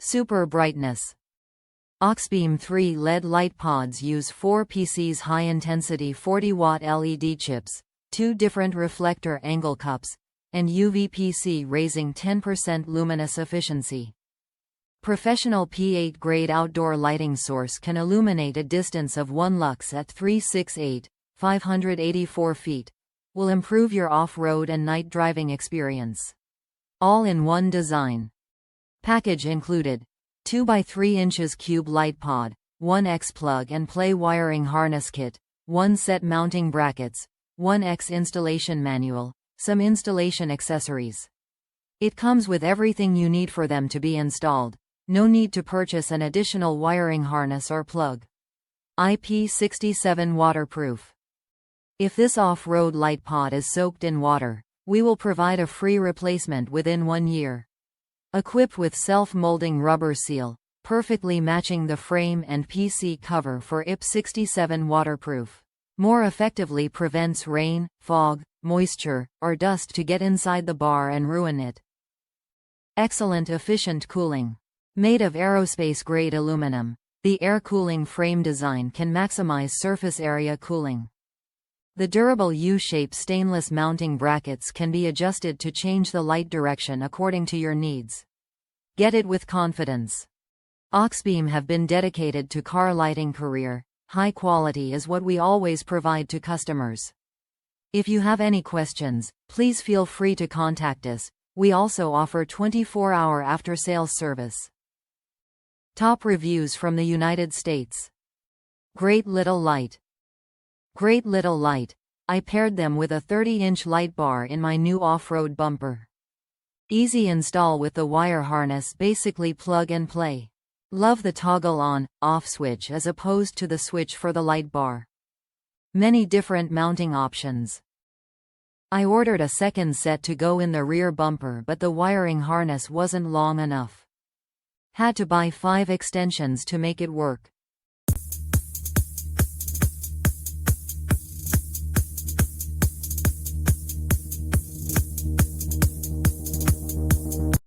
Super brightness. Auxbeam 3 LED light pods use 4 PC's high-intensity 40-watt LED chips, 2 different reflector angle cups, and UV-PC raising 10% luminous efficiency. Professional P8 grade outdoor lighting source can illuminate a distance of 1 lux at 368, 584 feet. Will improve your off-road and night driving experience. All in one design. Package included 2 by 3 inches cube light pod, 1 X plug and play wiring harness kit, 1 set mounting brackets, 1 X installation manual, some installation accessories. It comes with everything you need for them to be installed. No need to purchase an additional wiring harness or plug. IP67 waterproof. If this off-road light pod is soaked in water, we will provide a free replacement within 1 year. Equipped with self-molding rubber seal, perfectly matching the frame and PC cover for IP67 waterproof. More effectively prevents rain, fog, moisture, or dust to get inside the bar and ruin it. Excellent efficient cooling. Made of aerospace-grade aluminum, the air cooling frame design can maximize surface area cooling. The durable U-shaped stainless mounting brackets can be adjusted to change the light direction according to your needs. Get it with confidence. Auxbeam have been dedicated to car lighting career. High quality is what we always provide to customers. If you have any questions, please feel free to contact us. We also offer 24-hour after-sales service. Top reviews from the United States. Great little light. Great little light. I paired them with a 30-inch light bar in my new off-road bumper. Easy install with the wire harness, basically plug and play. Love the toggle on/off switch as opposed to the switch for the light bar. Many different mounting options. I ordered a second set to go in the rear bumper, but the wiring harness wasn't long enough. Had to buy 5 extensions to make it work.